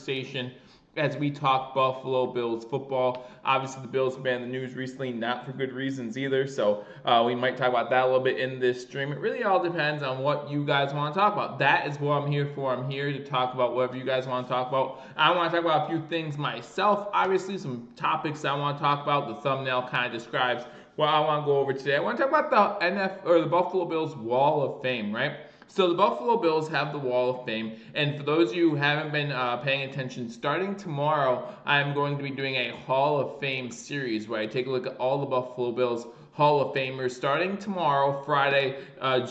conversation as we talk Buffalo Bills football. Obviously, the Bills have been in the news recently, not for good reasons either, so we might talk about that a little bit in this stream. It really all depends on what you guys want to talk about. That is what I'm here for. I'm here to talk about whatever you guys want to talk about. I want to talk about a few things myself, obviously some topics I want to talk about. The thumbnail kind of describes what I want to go over today. I want to talk about the Buffalo Bills Wall of Fame, right? So the Buffalo Bills have the Wall of Fame, and for those of you who haven't been paying attention, starting tomorrow, I'm going to be doing a Hall of Fame series where I take a look at all the Buffalo Bills Hall of Famers starting tomorrow, Friday,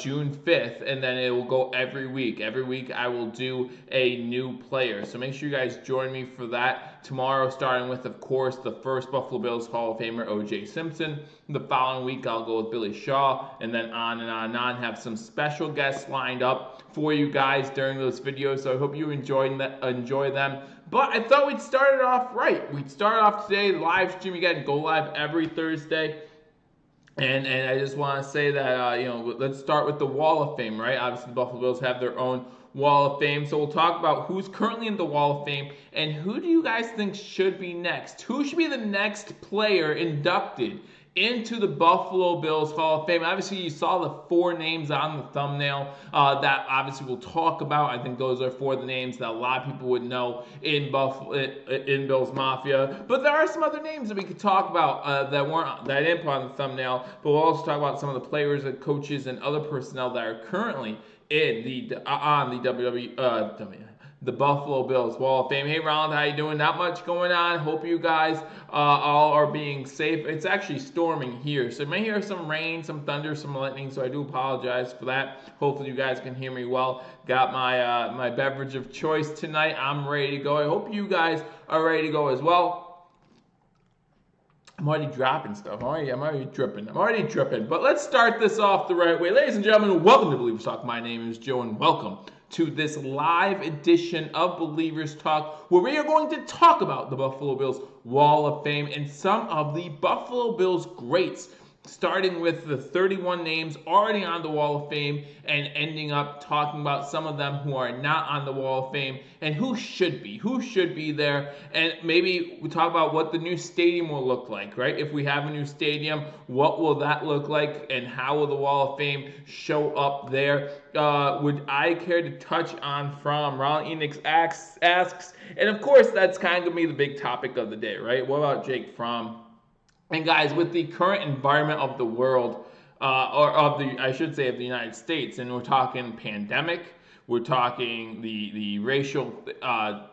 June 5th, and then it will go every week. Every week I will do a new player. So make sure you guys join me for that. Tomorrow, starting with, of course, the first Buffalo Bills Hall of Famer, O.J. Simpson. The following week, I'll go with Billy Shaw, and then on and on and on. Have some special guests lined up for you guys during those videos, so I hope you enjoy them. But I thought we'd start it off right. We'd start off today, live stream again, go live every Thursday. And I just want to say that, let's start with the Wall of Fame, right? Obviously, the Buffalo Bills have their own Wall of Fame. So we'll talk about who's currently in the Wall of Fame and who do you guys think should be next? Who should be the next player inducted into the Buffalo Bills Hall of Fame? Obviously, you saw the 4 names on the thumbnail that obviously we'll talk about. I think those are 4 of the names that a lot of people would know in Bills Mafia. But there are some other names that we could talk about that I didn't put on the thumbnail. But we'll also talk about some of the players and coaches and other personnel that are currently in the Buffalo Bills Wall of Fame. Hey, Ronald, how you doing? Not much going on. Hope you guys all are being safe. It's actually storming here, so you may hear some rain, some thunder, some lightning, so I do apologize for that. Hopefully you guys can hear me well. Got my my beverage of choice tonight. I'm ready to go. I hope you guys are ready to go as well. I'm already dropping stuff. I'm already dripping. But let's start this off the right way. Ladies and gentlemen, welcome to Billievers Talk. My name is Joe, and welcome to this live edition of Billievers Talk, where we are going to talk about the Buffalo Bills Wall of Fame and some of the Buffalo Bills greats, starting with the 31 names already on the Wall of Fame and ending up talking about some of them who are not on the Wall of Fame and who should be there. And maybe we talk about what the new stadium will look like, right? If we have a new stadium, what will that look like and how will the Wall of Fame show up there? Would I care to touch on from? Ronald Enix asks, and of course that's kind of going to be the big topic of the day, right? What about Jake Fromm? And guys, with the current environment of the world, of the United States, and we're talking pandemic, we're talking the racial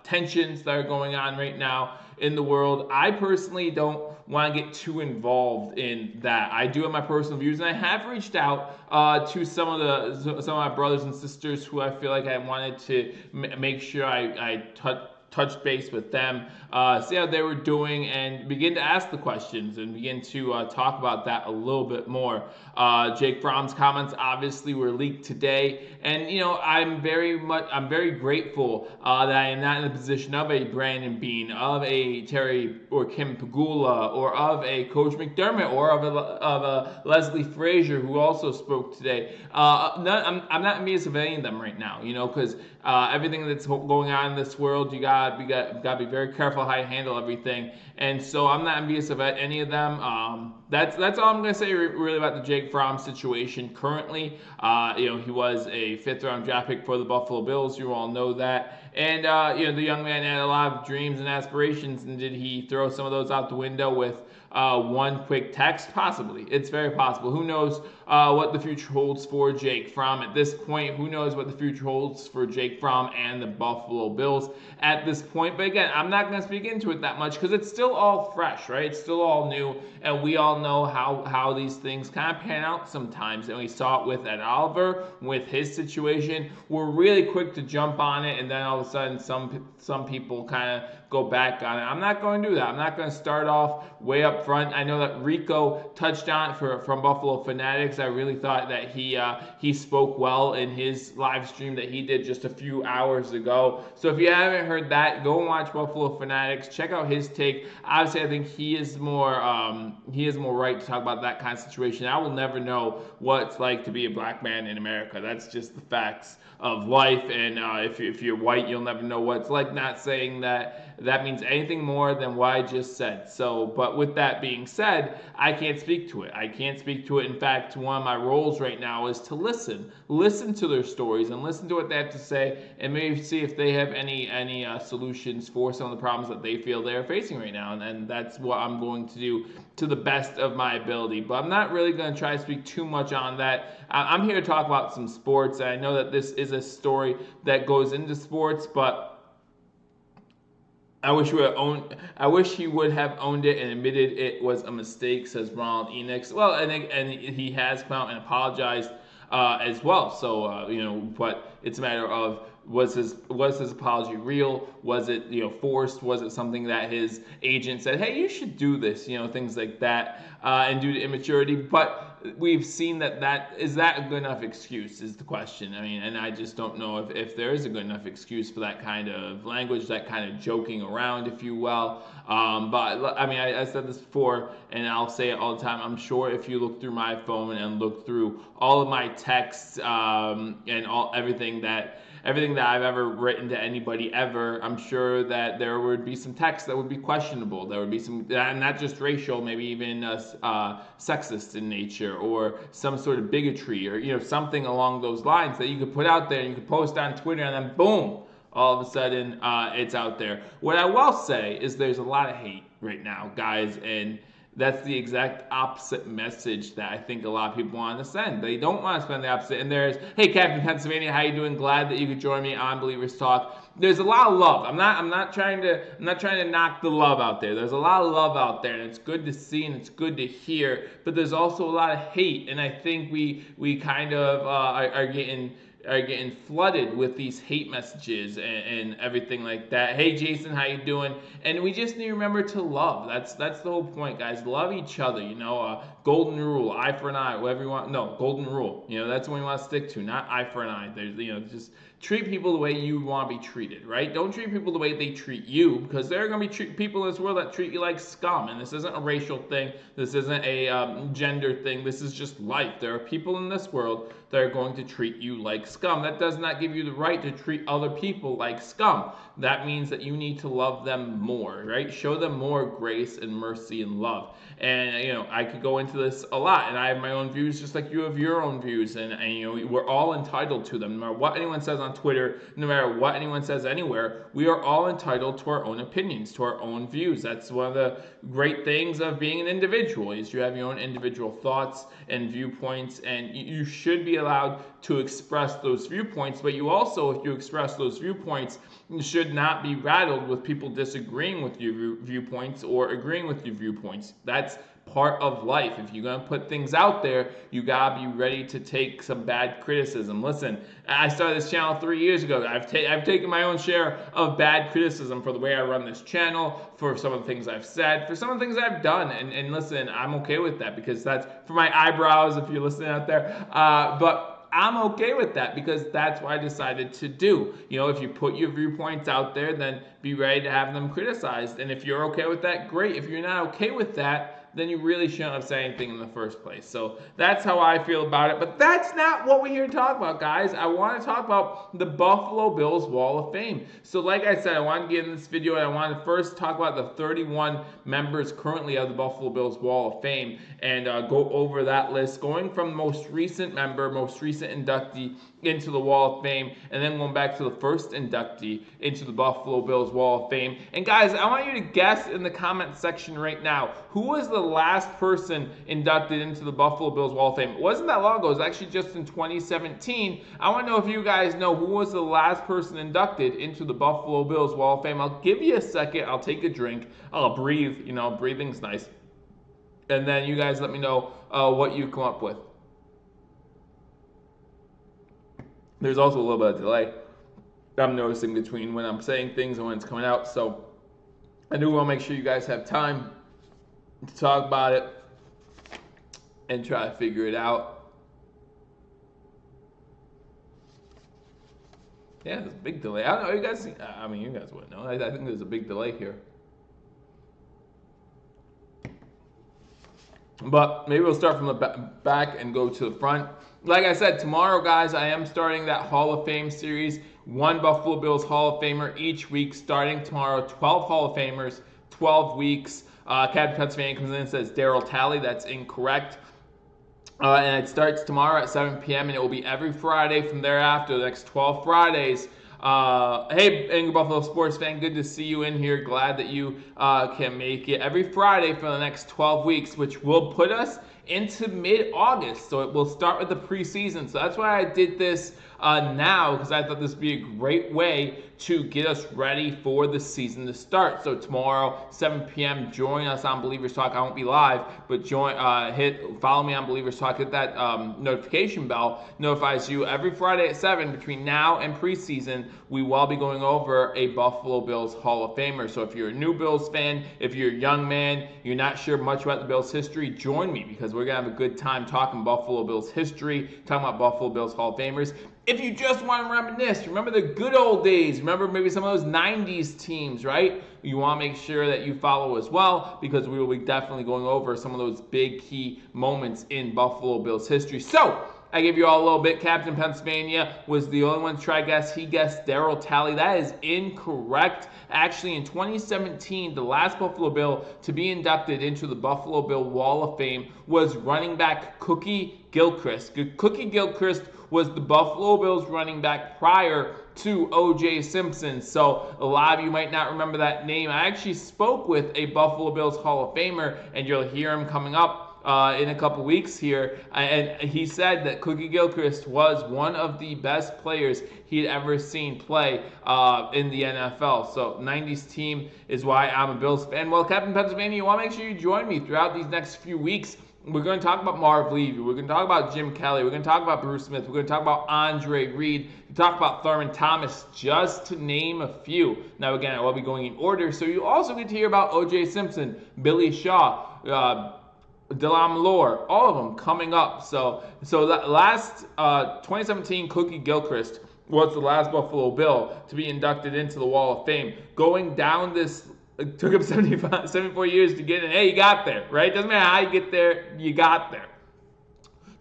tensions that are going on right now in the world. I personally don't want to get too involved in that. I do have my personal views, and I have reached out to some of my brothers and sisters who I feel like I wanted to make sure I touch base with them, see how they were doing, and begin to ask the questions and begin to talk about that a little bit more. Jake Fromm's comments obviously were leaked today, and I'm very grateful that I am not in the position of a Brandon Beane, of a Terry or Kim Pagula, or of a Coach McDermott, or of a Leslie Frazier, who also spoke today. I'm not envious of any of them right now, because everything that's going on in this world, you gotta be very careful how you handle everything. And so I'm not envious of any of them. That's all I'm gonna say really about the Jake Fromm situation currently. He was a 5th-round draft pick for the Buffalo Bills. You all know that. And the young man had a lot of dreams and aspirations. And did he throw some of those out the window with one quick text? Possibly. It's very possible. Who knows what the future holds for Jake Fromm at this point? Who knows what the future holds for Jake Fromm and the Buffalo Bills at this point? But again, I'm not going to speak into it that much because it's still all fresh, right? It's still all new, and we all know how these things kind of pan out sometimes. And we saw it with Ed Oliver, with his situation. We're really quick to jump on it, and then all of a sudden some people kind of go back on it. I'm not going to do that. I'm not going to start off way up front. I know that Rico touched on it from Buffalo Fanatics. I really thought that he spoke well in his live stream that he did just a few hours ago. So if you haven't heard that, go and watch Buffalo Fanatics. Check out his take. Obviously, I think he is more right to talk about that kind of situation. I will never know what it's like to be a black man in America. That's just the facts of life. And if you're white, you'll never know what it's like. Not saying that means anything more than what I just said. So, but with that being said, I can't speak to it. I can't speak to it. In fact, one of my roles right now is to listen to their stories and listen to what they have to say, and maybe see if they have any solutions for some of the problems that they feel they're facing right now. And that's what I'm going to do to the best of my ability. But I'm not really going to try to speak too much on that. I'm here to talk about some sports. I know that this is a story that goes into sports, but I wish he would have owned it and admitted it was a mistake, says Ronald Enix. Well, and he has come out and apologized as well. So but it's a matter of, was his apology real? Was it forced? Was it something that his agent said, hey, you should do this? Things like that, and due to immaturity. But we've seen that is that a good enough excuse is the question. I mean, and I just don't know if there is a good enough excuse for that kind of language, that kind of joking around, if you will. But I mean, I said this before, and I'll say it all the time. I'm sure if you look through my phone and look through all of my texts and everything that I've ever written to anybody ever, I'm sure that there would be some text that would be questionable. There would be some, not just racial, maybe even sexist in nature, or some sort of bigotry, or something along those lines that you could put out there and you could post on Twitter, and then boom, all of a sudden it's out there. What I will say is there's a lot of hate right now, guys, and that's the exact opposite message that I think a lot of people want to send. They don't want to send the opposite. And there's, hey, Captain Pennsylvania, how you doing? Glad that you could join me on Believers Talk. There's a lot of love. I'm not trying to knock the love out there. There's a lot of love out there, and it's good to see and it's good to hear. But there's also a lot of hate, and I think we kind of are getting flooded with these hate messages and everything like that. Hey Jason, how you doing? And we just need to remember to love. That's the whole point, guys. Love each other. Golden rule, eye for an eye, whatever you want. No, golden rule. That's what we want to stick to, not eye for an eye. There's just treat people the way you want to be treated, right? Don't treat people the way they treat you, because there are going to be people in this world that treat you like scum. And this isn't a racial thing. This isn't a gender thing. This is just life. There are people in this world that are going to treat you like scum. That does not give you the right to treat other people like scum. That means that you need to love them more, right? Show them more grace and mercy and love. And I could go into this a lot, and I have my own views just like you have your own views, and we're all entitled to them. No matter what anyone says on Twitter, no matter what anyone says anywhere, we are all entitled to our own opinions, to our own views. That's one of the great things of being an individual, is you have your own individual thoughts and viewpoints, and you should be allowed to express those viewpoints. But you also, if you express those viewpoints, you should not be rattled with people disagreeing with your viewpoints or agreeing with your viewpoints. That's part of life. If you're going to put things out there, you got to be ready to take some bad criticism. Listen, I started this channel 3 years ago. I've taken my own share of bad criticism for the way I run this channel, for some of the things I've said, for some of the things I've done. And listen, I'm okay with that, because that's for my eyebrows, if you're listening out there. But I'm okay with that, because that's what I decided to do. If you put your viewpoints out there, then be ready to have them criticized. And if you're okay with that, great. If you're not okay with that, then you really shouldn't have said anything in the first place. So that's how I feel about it. But that's not what we're here to talk about, guys. I want to talk about the Buffalo Bills Wall of Fame. So like I said, I wanted to get in this video, and I wanted to first talk about the 31 members currently of the Buffalo Bills Wall of Fame, and go over that list, going from most recent member, most recent inductee into the Wall of Fame, and then going back to the first inductee into the Buffalo Bills Wall of Fame. And guys, I want you to guess in the comment section right now, who was the last person inducted into the Buffalo Bills Wall of Fame? It wasn't that long ago. It was actually just in 2017. I want to know if you guys know who was the last person inducted into the Buffalo Bills Wall of Fame. I'll give you a second. I'll take a drink. I'll breathe. Breathing's nice. And then you guys let me know what you come up with. There's also a little bit of delay I'm noticing between when I'm saying things and when it's coming out. So I do want to make sure you guys have time to talk about it and try to figure it out. Yeah, there's a big delay. I don't know, you guys wouldn't know. I think there's a big delay here. But maybe we'll start from the back and go to the front. Like I said, tomorrow, guys, I am starting that Hall of Fame series one Buffalo Bills Hall of Famer each week starting tomorrow. 12 Hall of Famers, 12 weeks. Captain Pennsylvania comes in and says Darryl Talley. That's incorrect. And it starts tomorrow at 7 p.m. and it will be every Friday from thereafter, the next 12 Fridays. Hey, Angry Buffalo sports fan, good to see you in here. Glad that you can make it every Friday for the next 12 weeks, which will put us into mid-August. So it will start with the preseason. So that's why I did this now, because I thought this would be a great way to get us ready for the season to start. So tomorrow, 7 p.m., join us on Billievers Talk. I won't be live, but follow me on Billievers Talk. Hit that notification bell. Notifies you every Friday at 7 between now and preseason. We will be going over a Buffalo Bills Hall of Famer. So if you're a new Bills fan, if you're a young man, you're not sure much about the Bills history, join me, because we're going to have a good time talking Buffalo Bills history, talking about Buffalo Bills Hall of Famers. If you just want to reminisce, remember the good old days, remember maybe some of those 90s teams, right? You want to make sure that you follow as well, because we will be definitely going over some of those big key moments in Buffalo Bills history. So, I gave you all a little bit. Captain Pennsylvania was the only one to try guess. He guessed Darryl Talley. That is incorrect. Actually, in 2017, the last Buffalo Bill to be inducted into the Buffalo Bill Wall of Fame was running back Cookie Gilchrist. Cookie Gilchrist was the Buffalo Bills running back prior to O.J. Simpson. So a lot of you might not remember that name. I actually spoke with a Buffalo Bills Hall of Famer, and you'll hear him coming up in a couple weeks here, and he said that Cookie Gilchrist was one of the best players he had ever seen play in the NFL. So 90s team is why I'm a Bills fan. Well, Captain Pennsylvania, you want to make sure you join me throughout these next few weeks. We're going to talk about Marv Levy. We're going to talk about Jim Kelly. We're going to talk about Bruce Smith. We're going to talk about Andre Reed. We talk about Thurman Thomas, just to name a few. Now, again, I will be going in order. So you also get to hear about O.J. Simpson, Billy Shaw, Delam Lore, all of them coming up. So that last 2017 Cookie Gilchrist was the last Buffalo Bill to be inducted into the Wall of Fame. Going down this, it took him 74 years to get in. Hey, you got there, right? Doesn't matter how you get there, you got there.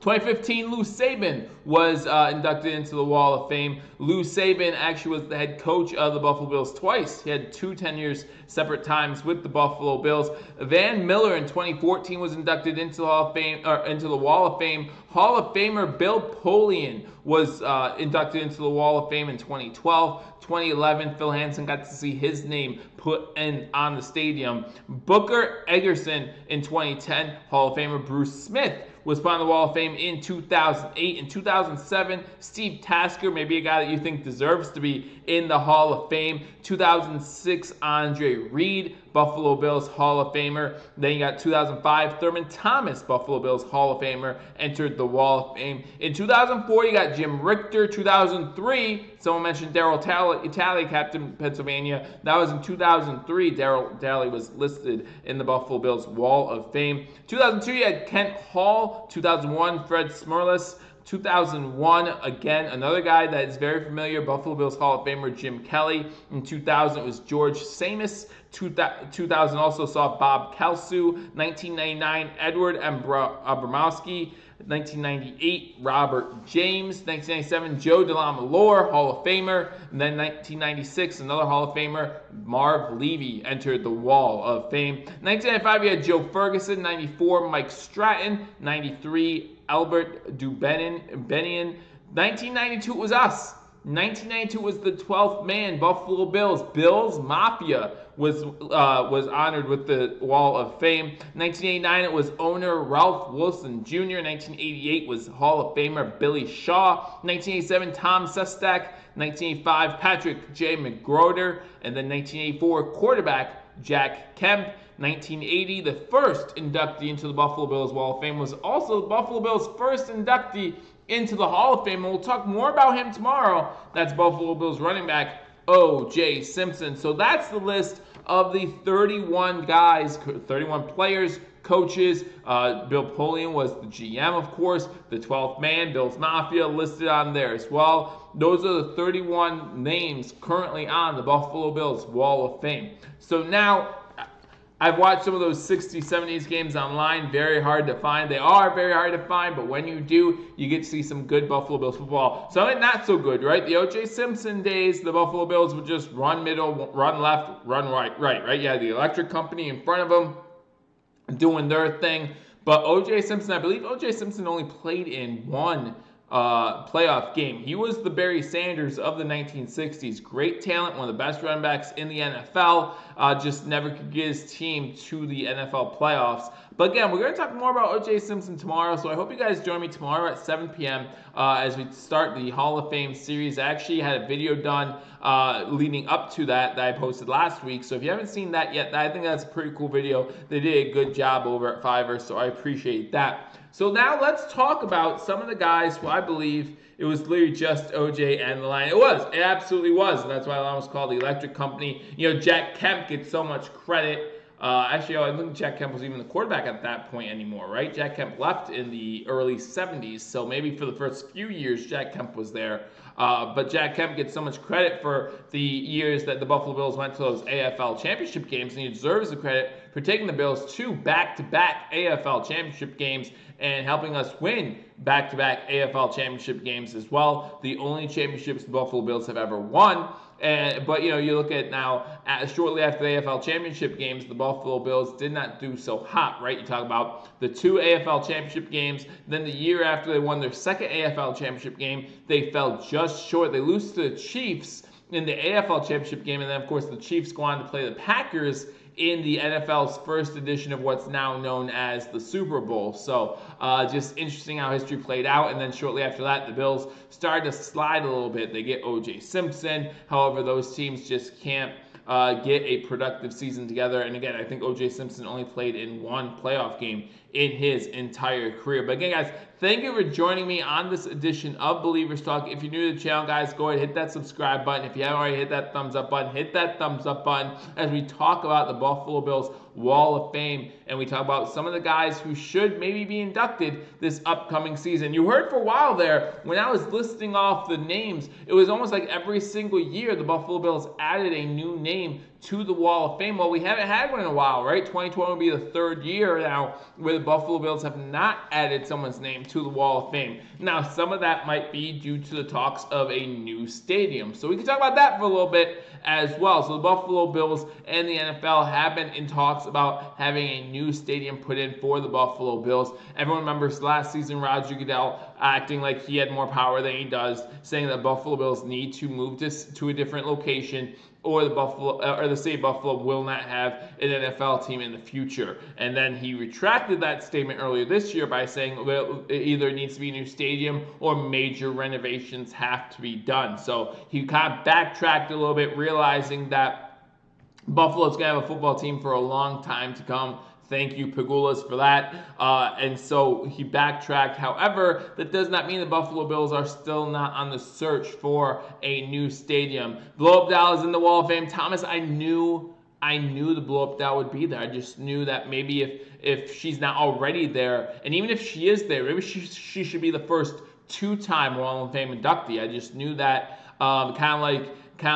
2015, Lou Saban was inducted into the Wall of Fame. Lou Saban actually was the head coach of the Buffalo Bills twice. He had 2 tenures separate times with the Buffalo Bills. Van Miller in 2014 was inducted into the Hall of Fame, or into the Wall of Fame. Hall of Famer Bill Polian was inducted into the Wall of Fame in 2012. 2011, Phil Hansen got to see his name put on the stadium. Booker Eggerson in 2010, Hall of Famer Bruce Smith was put on the Wall of Fame in 2008. In 2007, Steve Tasker, maybe a guy that you think deserves to be in the Hall of Fame. 2006, Andre Reed, Buffalo Bills Hall of Famer. Then you got 2005, Thurman Thomas, Buffalo Bills Hall of Famer, entered the Wall of Fame. In 2004, you got Jim Richter. 2003, someone mentioned Darryl Talley, Captain Pennsylvania. That was in 2003. Darryl Talley was listed in the Buffalo Bills Wall of Fame. 2002, you had Kent Hall. 2001, Fred Smerlas. 2001, again, another guy that is very familiar, Buffalo Bills Hall of Famer Jim Kelly. In 2000, it was George Samus. 2000 also saw Bob Kelsu. 1999, Edward Abramowski. 1998, Robert James. 1997, Joe DeLamalore, Hall of Famer. And then 1996, another Hall of Famer, Marv Levy, entered the Wall of Fame. 1995, you had Joe Ferguson. 94, Mike Stratton. 93, Albert Dubenian. 1992, it was us. 1992 was the 12th man, Buffalo Bills. Bills Mafia was honored with the Wall of Fame. 1989, it was owner Ralph Wilson Jr. 1988 was Hall of Famer Billy Shaw. 1987, Tom Sestak. 1985, Patrick J. McGroder. And then 1984, quarterback Jack Kemp. 1980, the first inductee into the Buffalo Bills Wall of Fame was also the Buffalo Bills' first inductee into the Hall of Fame, and we'll talk more about him tomorrow. That's Buffalo Bills running back O.J. Simpson. So that's the list of the 31 guys, 31 players, coaches. Bill Polian was the GM, of course. The 12th man, Bills Mafia, listed on there as well. Those are the 31 names currently on the Buffalo Bills Wall of Fame. So now, I've watched some of those 60s, 70s games online. Very hard to find. They are very hard to find, but when you do, you get to see some good Buffalo Bills football. Some of it not so good, right? The O.J. Simpson days, the Buffalo Bills would just run middle, run left, run right? You had the electric company in front of them doing their thing. But O.J. Simpson, I believe O.J. Simpson only played in one playoff game. He was the Barry Sanders of the 1960s. Great talent, one of the best running backs in the NFL. Just never could get his team to the NFL playoffs. But again, we're going to talk more about O.J. Simpson tomorrow, so I hope you guys join me tomorrow at 7 p.m. As we start the Hall of Fame series. I actually had a video done leading up to that I posted last week, so if you haven't seen that yet, I think that's a pretty cool video. They did a good job over at Fiverr, so I appreciate that. So now let's talk about some of the guys who I believe it was literally just OJ and the line. It absolutely was. And that's why the line was called the Electric Company. You know, Jack Kemp gets so much credit. Actually, I don't think Jack Kemp was even the quarterback at that point anymore, right? Jack Kemp left in the early 70s, so maybe for the first few years, Jack Kemp was there. But Jack Kemp gets so much credit for the years that the Buffalo Bills went to those AFL championship games, and he deserves the credit for taking the Bills to back-to-back AFL championship games and helping us win back-to-back AFL championship games as well. The only championships the Buffalo Bills have ever won. But, you know, you look at now, shortly after the AFL championship games, the Buffalo Bills did not do so hot, right? You talk about the 2 AFL championship games. Then the year after they won their second AFL championship game, they fell just short. They lost to the Chiefs in the AFL championship game. And then, of course, the Chiefs go on to play the Packers in the NFL's first edition of what's now known as the Super Bowl. So just interesting how history played out. And then shortly after that, the Bills started to slide a little bit. They get O.J. Simpson. However, those teams just can't get a productive season together. And again, I think O.J. Simpson only played in one playoff game in his entire career. But again, guys, thank you for joining me on this edition of Believers Talk. If you're new to the channel, guys, go ahead and hit that subscribe button. If you haven't already hit that thumbs up button, hit that thumbs up button as we talk about the Buffalo Bills Wall of Fame, and we talk about some of the guys who should maybe be inducted this upcoming season. You heard for a while there, when I was listing off the names, it was almost like every single year the Buffalo Bills added a new name to the Wall of Fame. Well, we haven't had one in a while, right? 2020 will be the third year now where the Buffalo Bills have not added someone's name to the Wall of Fame. Now, some of that might be due to the talks of a new stadium. So we can talk about that for a little bit as well. So the Buffalo Bills and the NFL have been in talks about having a new stadium put in for the Buffalo Bills. Everyone remembers last season Roger Goodell acting like he had more power than he does, saying that Buffalo Bills need to move to a different location, or the state of Buffalo will not have an NFL team in the future. And then he retracted that statement earlier this year by saying, well, it either needs to be a new stadium or major renovations have to be done. So he kind of backtracked a little bit, realizing that Buffalo's going to have a football team for a long time to come. Thank you, Pagulas, for that. And so he backtracked. However, that does not mean the Buffalo Bills are still not on the search for a new stadium. Blow-up doll is in the Wall of Fame. Thomas, I knew the blow-up doll would be there. I just knew that maybe if she's not already there, and even if she is there, maybe she should be the first 2-time Wall of Fame inductee. I just knew that, kind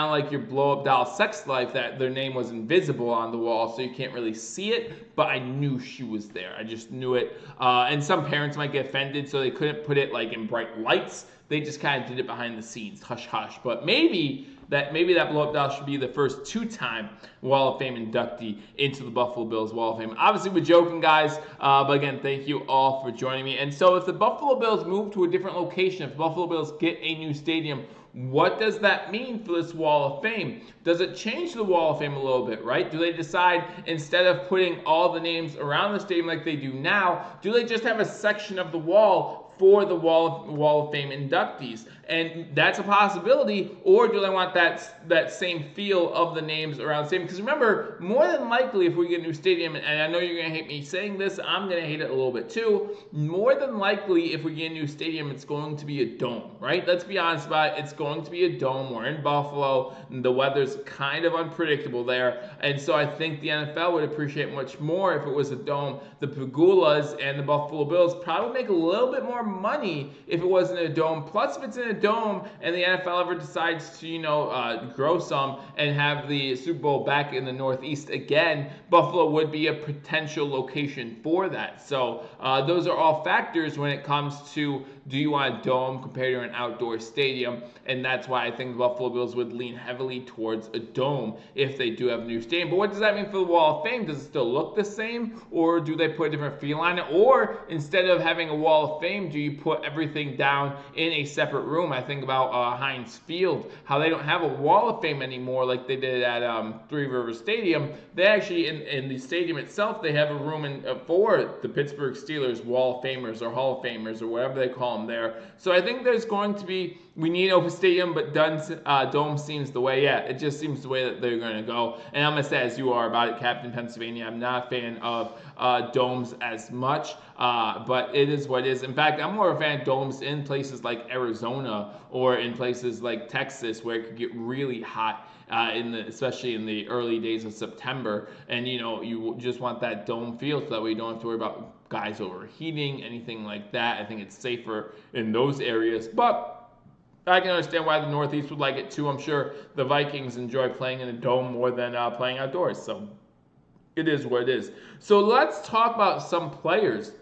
of like your blow-up doll sex life, that their name was invisible on the wall, so you can't really see it, but I knew she was there. I just knew it. And some parents might get offended, so they couldn't put it like in bright lights. They just kind of did it behind the scenes, hush hush. But maybe that blow-up doll should be the first 2-time Wall of Fame inductee into the Buffalo Bills Wall of Fame. Obviously, we're joking, guys, but again, thank you all for joining me. And so if the Buffalo Bills move to a different location, if the Buffalo Bills get a new stadium, what does that mean for this Wall of Fame? Does it change the Wall of Fame a little bit, right? Do they decide, instead of putting all the names around the stadium like they do now, do they just have a section of the wall for the Wall of Fame inductees? And that's a possibility. Or do they want that same feel of the names around the stadium? Because remember, more than likely, if we get a new stadium, and I know you're going to hate me saying this, I'm going to hate it a little bit too. More than likely, if we get a new stadium, it's going to be a dome, right? Let's be honest about it. It's going to be a dome. We're in Buffalo. And the weather's kind of unpredictable there. And so I think the NFL would appreciate much more if it was a dome. The Pagulas and the Buffalo Bills probably make a little bit more money if it wasn't a dome. Plus, if it's in a dome and the NFL ever decides to, grow some and have the Super Bowl back in the Northeast again, Buffalo would be a potential location for that. So those are all factors when it comes to, do you want a dome compared to an outdoor stadium? And that's why I think the Buffalo Bills would lean heavily towards a dome if they do have a new stadium. But what does that mean for the Wall of Fame? Does it still look the same, or do they put a different feel on it? Or instead of having a Wall of Fame, do you put everything down in a separate room? I think about Heinz Field, how they don't have a Wall of Fame anymore like they did at Three Rivers Stadium. They actually, in the stadium itself, they have a room for the Pittsburgh Steelers Wall of Famers or Hall of Famers or whatever they call them there. So I think there's going to be, we need an open stadium, but dome seems the way. Yeah, it just seems the way that they're going to go. And I'm going to say, as you are about it, Captain Pennsylvania, I'm not a fan of domes as much, but it is what it is. In fact, I'm more of a fan of domes in places like Arizona or in places like Texas where it could get really hot. Especially in the early days of September, and you just want that dome feel so that way you don't have to worry about guys overheating, anything like that. I think it's safer in those areas, but I can understand why the Northeast would like it too. I'm sure the Vikings enjoy playing in a dome more than playing outdoors, so it is what it is. So let's talk about some players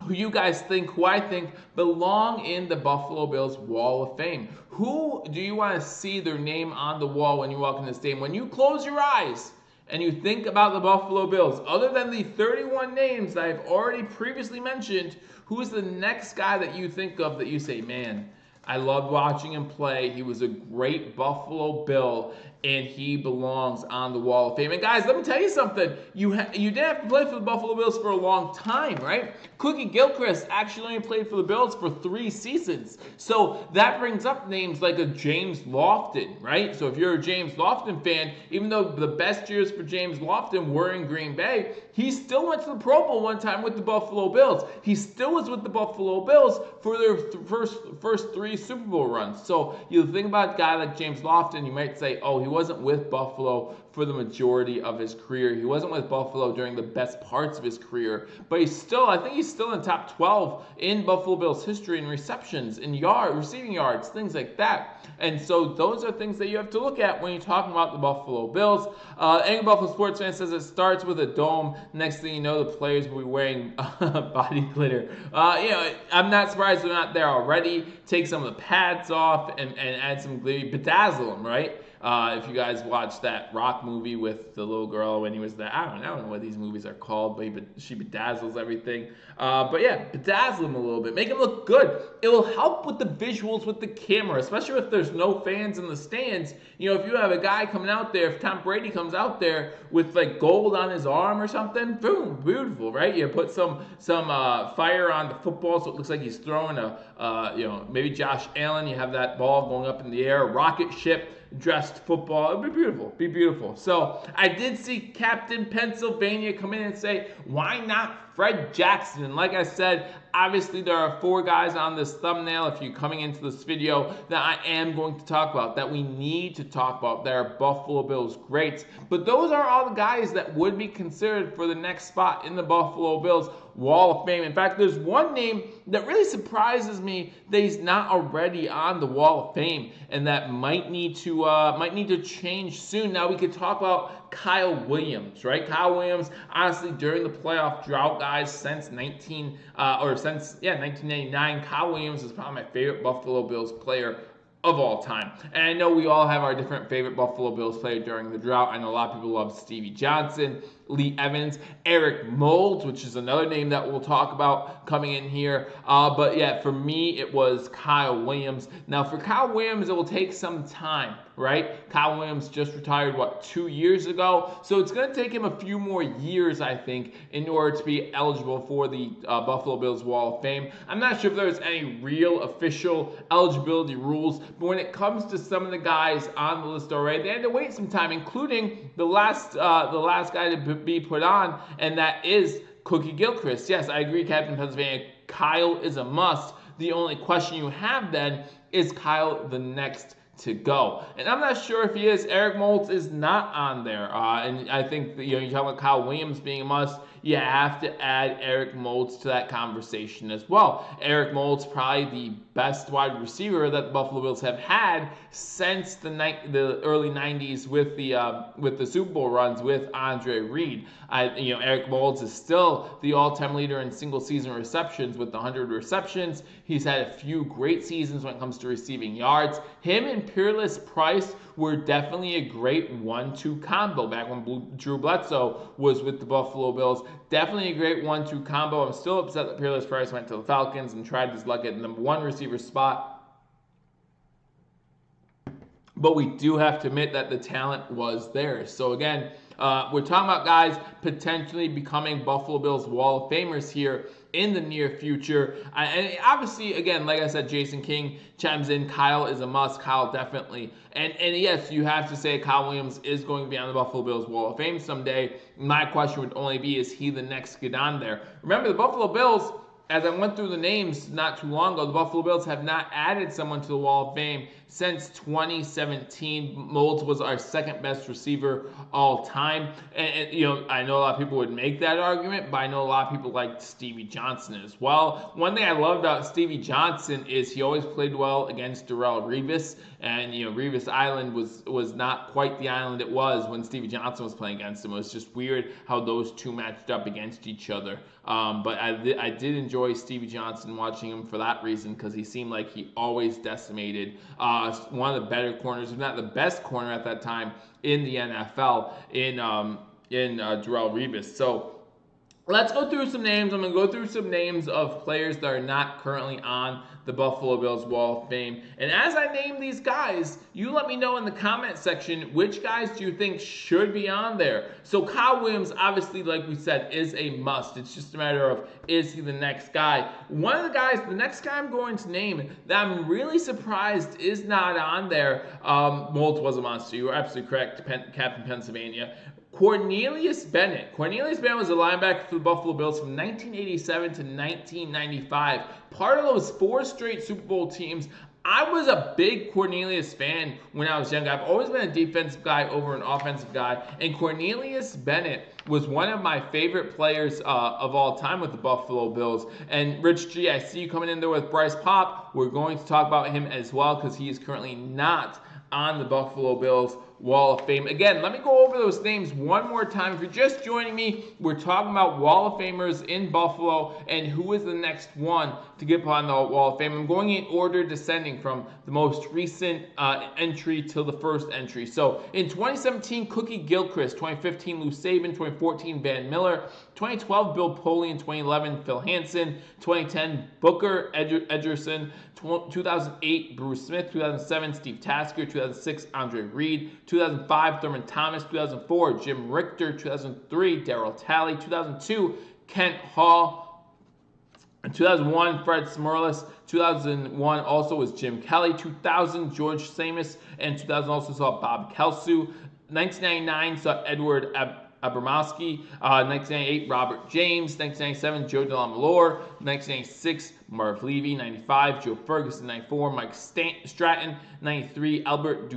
who I think belong in the Buffalo Bills Wall of Fame. Who do you want to see their name on the wall when you walk in the stadium? When you close your eyes and you think about the Buffalo Bills, other than the 31 names that I've already previously mentioned, who's the next guy that you think of that you say, man, I loved watching him play. He was a great Buffalo Bill, and he belongs on the Wall of Fame. And guys, let me tell you something. You didn't have to play for the Buffalo Bills for a long time, right? Cookie Gilchrist actually only played for the Bills for 3 seasons. So that brings up names like a James Lofton, right? So if you're a James Lofton fan, even though the best years for James Lofton were in Green Bay, he still went to the Pro Bowl one time with the Buffalo Bills. He still was with the Buffalo Bills for their first 3 Super Bowl runs. So you think about a guy like James Lofton, you might say, oh, he wasn't with Buffalo for the majority of his career. He wasn't with Buffalo during the best parts of his career, but I think he's still in the top 12 in Buffalo Bills history in receptions, in receiving yards, things like that. And so those are things that you have to look at when you're talking about the Buffalo Bills. Any Buffalo sports fan says it starts with a dome. Next thing you know, the players will be wearing body glitter. I'm not surprised they're not there already. Take some of the pads off and add some glitter, bedazzle them, right? If you guys watched that Rock movie with the little girl when he was there, I don't know what these movies are called, but she bedazzles everything. But yeah, bedazzle them a little bit. Make them look good. It will help with the visuals with the camera, especially if there's no fans in the stands. If you have a guy coming out there, if Tom Brady comes out there with like gold on his arm or something, boom, beautiful, right? You put some fire on the football so it looks like he's throwing maybe Josh Allen. You have that ball going up in the air, rocket ship dressed football. It'd be beautiful. So I did see Captain Pennsylvania come in and say, why not Fred Jackson? And like I said, obviously there are 4 guys on this thumbnail, if you're coming into this video, that I am going to talk about, that we need to talk about. They are Buffalo Bills greats. But those are all the guys that would be considered for the next spot in the Buffalo Bills Wall of Fame. In fact, there's one name that really surprises me that he's not already on the Wall of Fame, and that might need to change soon. Now we could talk about Kyle Williams, right? Kyle Williams, honestly, during the playoff drought, guys, since 1999, Kyle Williams is probably my favorite Buffalo Bills player of all time. And I know we all have our different favorite Buffalo Bills player during the drought. I know a lot of people love Stevie Johnson, Lee Evans, Eric Moulds, which is another name that we'll talk about coming in here. But yeah, for me, it was Kyle Williams. Now, for Kyle Williams, it will take some time, right? Kyle Williams just retired, 2 years ago? So it's going to take him a few more years, I think, in order to be eligible for the Buffalo Bills Wall of Fame. I'm not sure if there's any real official eligibility rules, but when it comes to some of the guys on the list already, they had to wait some time, including the last guy to be put on, and that is Cookie Gilchrist. Yes, I agree, Captain Pennsylvania. Kyle is a must. The only question you have then is Kyle the next to go. And I'm not sure if he is. Eric Moulds is not on there. And I think that, you talk about Kyle Williams being a must. You have to add Eric Moulds to that conversation as well. Eric Moulds probably the best wide receiver that the Buffalo Bills have had since the early 90s with the Super Bowl runs with Andre Reed. Eric Moulds is still the all-time leader in single-season receptions with 100 receptions. He's had a few great seasons when it comes to receiving yards. Him and Peerless Price were definitely a great 1-2 combo back when Drew Bledsoe was with the Buffalo Bills. Definitely a great 1-2 combo. I'm still upset that Peerless Price went to the Falcons and tried his luck at the number 1 receiver spot. But we do have to admit that the talent was there. So again, we're talking about guys potentially becoming Buffalo Bills Wall of Famers here in the near future. And obviously, again, like I said, Jason King chimes in. Kyle is a must. Kyle definitely. And yes, you have to say Kyle Williams is going to be on the Buffalo Bills Wall of Fame someday. My question would only be, is he the next to get on there? Remember, the Buffalo Bills, as I went through the names not too long ago, the Buffalo Bills have not added someone to the Wall of Fame since 2017. Moulds was our second best receiver all time. And I know a lot of people would make that argument, but I know a lot of people like Stevie Johnson as well. One thing I loved about Stevie Johnson is he always played well against Darrelle Revis. And, Revis Island was not quite the island it was when Stevie Johnson was playing against him. It was just weird how those two matched up against each other. But I did enjoy Stevie Johnson, watching him for that reason, because he seemed like he always decimated one of the better corners, if not the best corner at that time in the NFL, in Darrelle Revis. So let's go through some names. I'm going to go through some names of players that are not currently on the Buffalo Bills Wall of Fame. And as I name these guys, you let me know in the comment section which guys do you think should be on there. So Kyle Williams, obviously, like we said, is a must. It's just a matter of, is he the next guy? One of the guys, the next guy I'm going to name that I'm really surprised is not on there. Moulds was a monster. You were absolutely correct, Captain Pennsylvania. Cornelius Bennett. Cornelius Bennett was a linebacker for the Buffalo Bills from 1987 to 1995. Part of those 4 straight Super Bowl teams. I was a big Cornelius fan when I was young. I've always been a defensive guy over an offensive guy. And Cornelius Bennett was one of my favorite players of all time with the Buffalo Bills. And Rich G, I see you coming in there with Bryce Pop. We're going to talk about him as well, because he is currently not on the Buffalo Bills Wall of Fame. Again, let me go over those names one more time. If you're just joining me, we're talking about Wall of Famers in Buffalo and who is the next one to get on the Wall of Fame. I'm going in order descending from the most recent entry to the first entry. So in 2017, Cookie Gilchrist. 2015, Lou Saban. 2014, Van Miller. 2012, Bill Poley. In 2011, Phil Hansen. 2010, Booker Edgerson. 2008, Bruce Smith. 2007, Steve Tasker. 2006, Andre Reed. 2005, Thurman Thomas. 2004, Jim Richter. 2003, Darryl Talley. 2002, Kent Hall. In 2001, Fred Smerlas. 2001 also was Jim Kelly. 2000, George Samus. And 2000 also saw Bob Kelsu. 1999 saw Edward Abramowski. 1998, Robert James. 1997, Joe DeLamalore. 1996, Marv Levy. 95, Joe Ferguson. 94, Mike Stratton. 93, Albert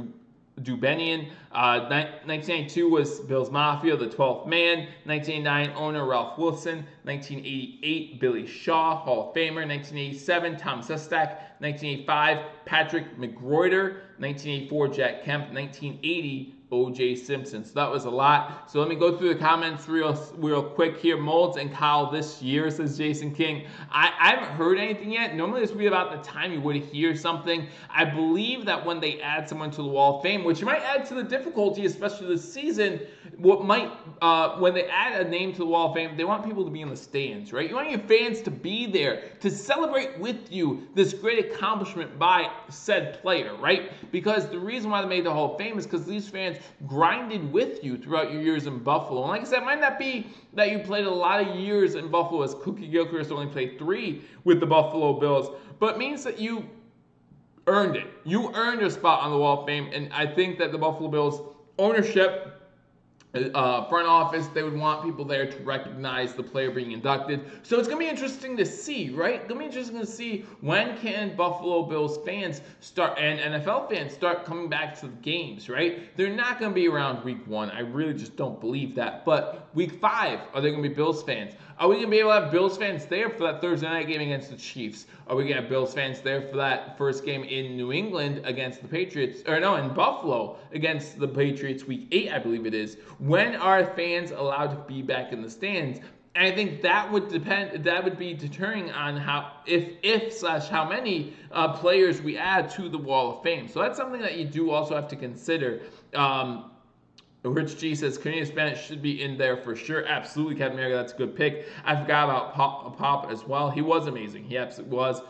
Dubenian. 1992 was Bills Mafia, the 12th man. 1989, owner Ralph Wilson. 1988, Billy Shaw, Hall of Famer. 1987, Tom Sestak. 1985, Patrick McGroider. 1984, Jack Kemp. 1980, O.J. Simpson. So that was a lot. So let me go through the comments real quick here. Moulds and Kyle this year, says Jason King. I haven't heard anything yet. Normally this would be about the time you would hear something. I believe that when they add someone to the Wall of Fame, which might add to the difficulty, especially this season, when they add a name to the Wall of Fame, they want people to be in the stands, right? You want your fans to be there to celebrate with you this great accomplishment by said player, right? Because the reason why they made the Hall of Fame is because these fans grinded with you throughout your years in Buffalo. And like I said, it might not be that you played a lot of years in Buffalo, as Cookie Gilchrist only played 3 with the Buffalo Bills, but it means that you earned it. You earned your spot on the Wall of Fame, and I think that the Buffalo Bills ownership front office, they would want people there to recognize the player being inducted. So it's going to be interesting to see, right? It's going to be interesting to see when can Buffalo Bills fans start and NFL fans start coming back to the games, right? They're not going to be around week 1. I really just don't believe that. But week 5, are they going to be Bills fans? Are we going to be able to have Bills fans there for that Thursday night game against the Chiefs? Are we going to have Bills fans there for that first game in New England against the Patriots? Or no, in Buffalo against the Patriots week 8, I believe it is. When are fans allowed to be back in the stands? And I think that would depend. That would be deterring on how, if how many players we add to the Wall of Fame. So that's something that you do also have to consider. Rich G says Cornelius Bennett should be in there for sure. Absolutely, Captain America. That's a good pick. I forgot about Pop as well. He was amazing. He absolutely was.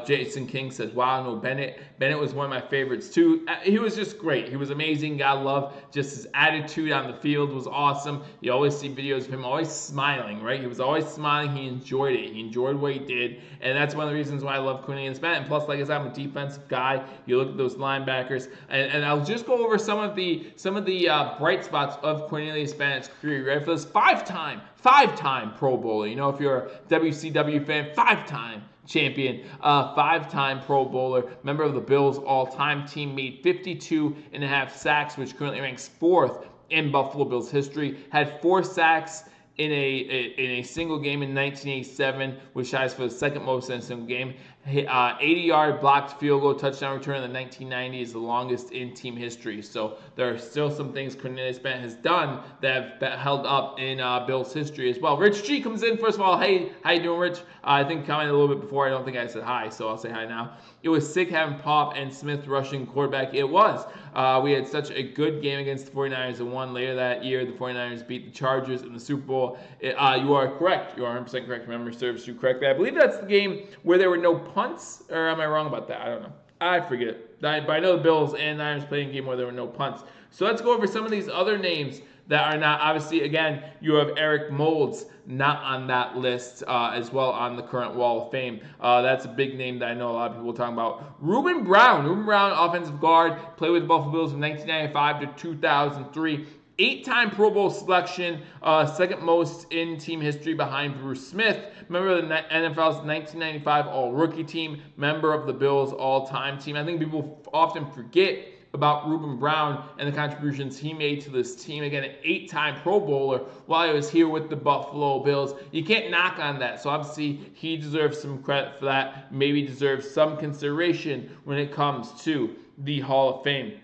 Jason King says, wow, no, Bennett. Bennett was one of my favorites too. He was just great. He was amazing. God love just his attitude on the field was awesome. You always see videos of him always smiling, right? He was always smiling. He enjoyed it. He enjoyed what he did. And that's one of the reasons why I love Cornelius Bennett. And plus, like I said, I'm a defensive guy. You look at those linebackers. And I'll just go over some of the bright spots of Cornelius Bennett's career. Right? For this five-time Pro Bowler. You know, if you're a WCW fan, 5-time champion, 5-time Pro Bowler, member of the Bills all-time team, made 52.5 sacks, which currently ranks 4th in Buffalo Bills history, had 4 sacks in a single game in 1987, which ties for the second most in a single game. 80-yard blocked field goal touchdown return in the 1990s is the longest in team history. So there are still some things Cornelius Bennett has done that have held up in Bills history as well. Rich G comes in. First of all, hey, how you doing, Rich? I think commented a little bit before. I don't think I said hi, so I'll say hi now. It was sick having Pop and Smith rushing quarterback. It was. We had such a good game against the 49ers and won. Later that year, the 49ers beat the Chargers in the Super Bowl. You are correct. You are 100% correct. Memory serves you correctly. I believe that's the game where there were no punts, or am I wrong about that? I don't know. I forget. But I know the Bills and Niners played a game where there were no punts. So let's go over some of these other names that are not. Obviously, again, you have Eric Moulds not on that list as well on the current Wall of Fame. That's a big name that I know a lot of people are talking about. Reuben Brown, offensive guard, played with the Buffalo Bills from 1995 to 2003. 8-time Pro Bowl selection, second most in team history behind Bruce Smith. Member of the NFL's 1995 All-Rookie team. Member of the Bills All-Time team. I think people often forget about Reuben Brown and the contributions he made to this team. Again, an 8-time Pro Bowler while he was here with the Buffalo Bills. You can't knock on that. So obviously, he deserves some credit for that. Maybe deserves some consideration when it comes to the Hall of Fame.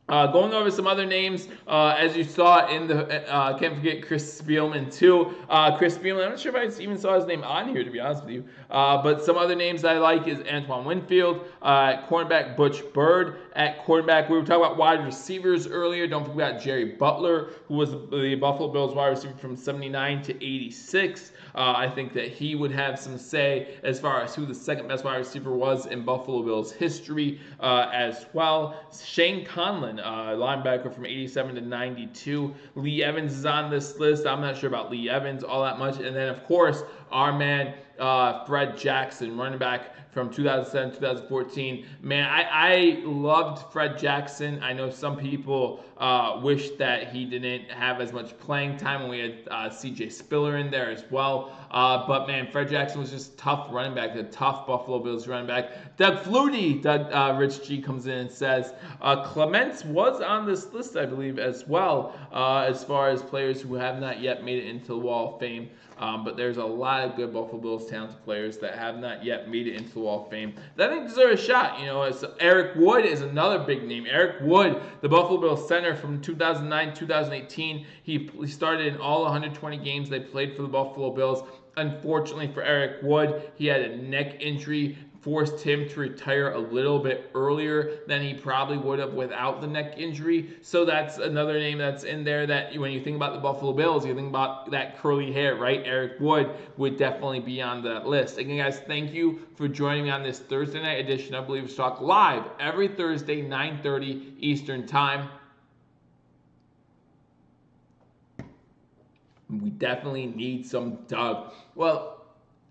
Going over some other names, as you saw in the, can't forget Chris Spielman too. Chris Spielman, I'm not sure if I even saw his name on here, to be honest with you. But some other names that I like is Antoine Winfield, cornerback Butch Bird. At quarterback, we were talking about wide receivers earlier. Don't forget Jerry Butler, who was the Buffalo Bills wide receiver from 79 to 86. I think that he would have some say as far as who the second best wide receiver was in Buffalo Bills history as well. Shane Conlon, linebacker from 87 to 92. Lee Evans is on this list. I'm not sure about Lee Evans all that much. And then, of course, our man Fred Jackson, running back from 2007, 2014. Man, I loved Fred Jackson. I know some people wish that he didn't have as much playing time when we had C.J. Spiller in there as well. But, man, Fred Jackson was just tough running back, a tough Buffalo Bills running back. Doug Flutie, Rich G comes in and says, Clements was on this list, I believe, as well, as far as players who have not yet made it into the Wall of Fame. But there's a lot of good Buffalo Bills talented players that have not yet made it into the Wall of Fame that I think deserve a shot. You know, Eric Wood is another big name. Eric Wood, the Buffalo Bills center from 2009 2018. He started in all 120 games they played for the Buffalo Bills. Unfortunately for Eric Wood, he had a neck injury, forced him to retire a little bit earlier than he probably would have without the neck injury. So that's another name that's in there that when you think about the Buffalo Bills, you think about that curly hair, right? Eric Wood would definitely be on that list. Again, guys, thank you for joining me on this Thursday night edition of Billievers Talk live every Thursday, 9:30 Eastern Time. We definitely need some Doug. Well,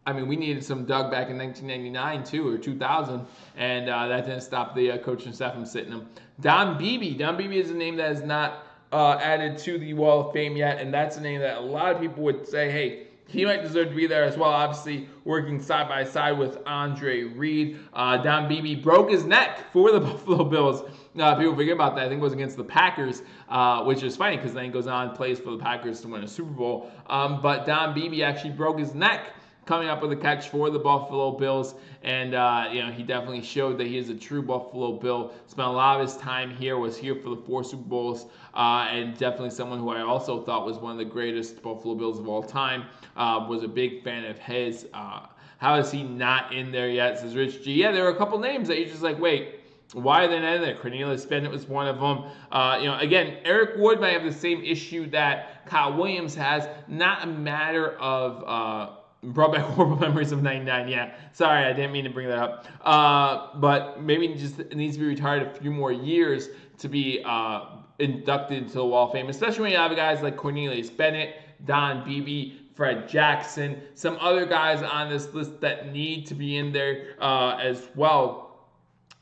I mean, we needed some Doug back in 1999, too, or 2000, and that didn't stop the coaching staff from sitting him. Don Beebe. Don Beebe is a name that is not added to the Wall of Fame yet, and that's a name that a lot of people would say, hey, he might deserve to be there as well. Obviously, working side by side with Andre Reed. Don Beebe broke his neck for the Buffalo Bills. People forget about that. I think it was against the Packers, which is funny because then he goes on and plays for the Packers to win a Super Bowl. But Don Beebe actually broke his neck coming up with a catch for the Buffalo Bills, and he definitely showed that he is a true Buffalo Bill. Spent a lot of his time here, was here for the 4 Super Bowls, and definitely someone who I also thought was one of the greatest Buffalo Bills of all time. Was a big fan of his. How is he not in there yet? Says Rich G. Yeah, there were a couple names that you're just like, wait, why are they not in there? Cornelius Bennett was one of them. Again, Eric Wood might have the same issue that Kyle Williams has. Not a matter of brought back horrible memories of '99. Yeah, sorry, I didn't mean to bring that up. But maybe it needs to be retired a few more years to be inducted into the Wall of Fame, especially when you have guys like Cornelius Bennett, Don Beebe, Fred Jackson, some other guys on this list that need to be in there as well.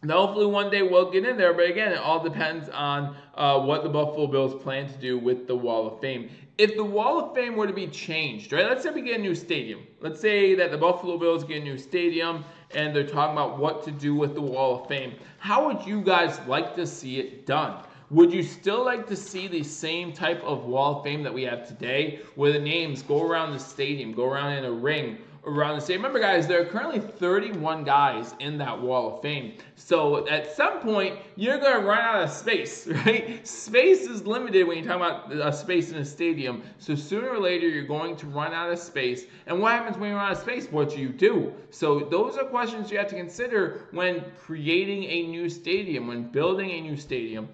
Now, hopefully one day we'll get in there, but again, it all depends on what the Buffalo Bills plan to do with the Wall of Fame. If the Wall of Fame were to be changed, right? Let's say we get a new stadium. Let's say that the Buffalo Bills get a new stadium and they're talking about what to do with the Wall of Fame. How would you guys like to see it done? Would you still like to see the same type of Wall of Fame that we have today, where the names go around the stadium, go around in a ring, around the stadium? Remember, guys, there are currently 31 guys in that Wall of Fame. So at some point, you're going to run out of space, right? Space is limited when you're talking about a space in a stadium. So sooner or later, you're going to run out of space. And what happens when you run out of space? What do you do? So those are questions you have to consider when creating a new stadium, when building a new stadium.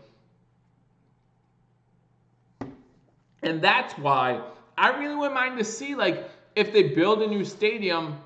And that's why I really wouldn't mind to see, like, if they build a new stadium,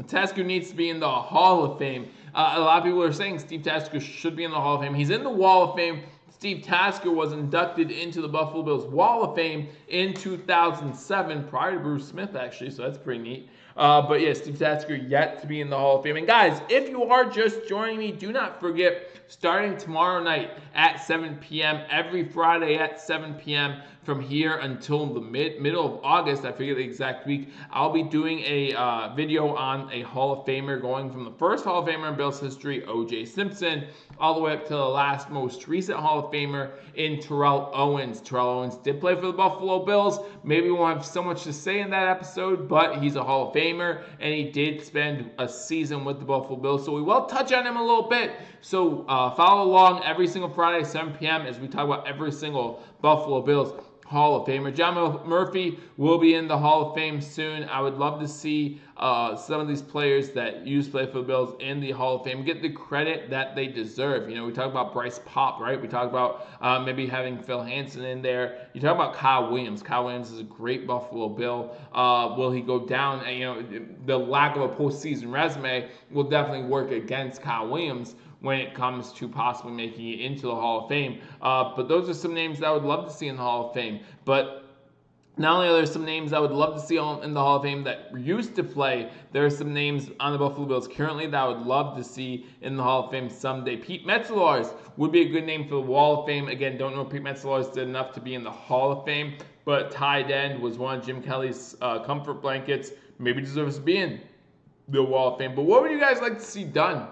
Tasker needs to be in the Hall of Fame. A lot of people are saying Steve Tasker should be in the Hall of Fame. He's in the Wall of Fame. Steve Tasker was inducted into the Buffalo Bills Wall of Fame in 2007, prior to Bruce Smith, actually, so that's pretty neat. But yeah, Steve Tasker yet to be in the Hall of Fame. And guys, if you are just joining me, do not forget, starting tomorrow night at 7 p.m., every Friday at 7 p.m., from here until the middle of August, I forget the exact week, I'll be doing a video on a Hall of Famer, going from the first Hall of Famer in Bills history, O.J. Simpson, all the way up to the last most recent Hall of Famer in Terrell Owens. Terrell Owens did play for the Buffalo Bills. Maybe we won't have so much to say in that episode, but he's a Hall of Famer, and he did spend a season with the Buffalo Bills, so we will touch on him a little bit. So follow along every single Friday, 7 p.m., as we talk about every single Buffalo Bills Hall of Famer. John Murphy will be in the Hall of Fame soon. I would love to see some of these players that used to play for the Bills in the Hall of Fame get the credit that they deserve. We talk about Bryce Pop, right? We talk about maybe having Phil Hansen in there. You talk about Kyle Williams. Kyle Williams is a great Buffalo Bill. Will he go down? The lack of a postseason resume will definitely work against Kyle Williams when it comes to possibly making it into the Hall of Fame. But those are some names that I would love to see in the Hall of Fame. But not only are there some names I would love to see in the Hall of Fame that used to play, there are some names on the Buffalo Bills currently that I would love to see in the Hall of Fame someday. Pete Metzelaars would be a good name for the Wall of Fame. Again, don't know if Pete Metzelaars did enough to be in the Hall of Fame, but tight end was one of Jim Kelly's comfort blankets. Maybe deserves to be in the Wall of Fame. But what would you guys like to see done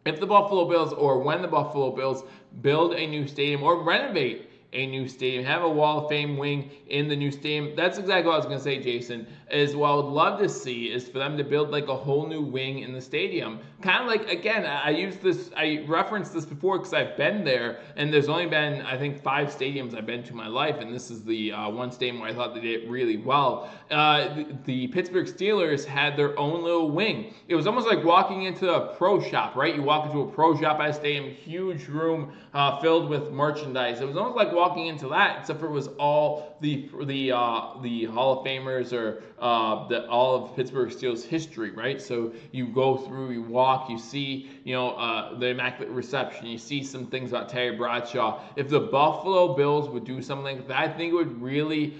if the Buffalo Bills, or when the Buffalo Bills build a new stadium or renovate a new stadium, have a Wall of Fame wing in the new stadium? That's exactly what I was going to say, Jason, is what I would love to see is for them to build like a whole new wing in the stadium. Kind of like, again, I referenced this before because I've been there, and there's only been, I think, 5 stadiums I've been to in my life, and this is the one stadium where I thought they did it really well. The Pittsburgh Steelers had their own little wing. It was almost like walking into a pro shop, right? You walk into a pro shop at a stadium, huge room filled with merchandise. It was almost like walking into that, except for it was all the Hall of Famers or all of Pittsburgh Steelers history, right? So you go through, you walk, you see, the Immaculate Reception, you see some things about Terry Bradshaw. If the Buffalo Bills would do something like that, I think it would really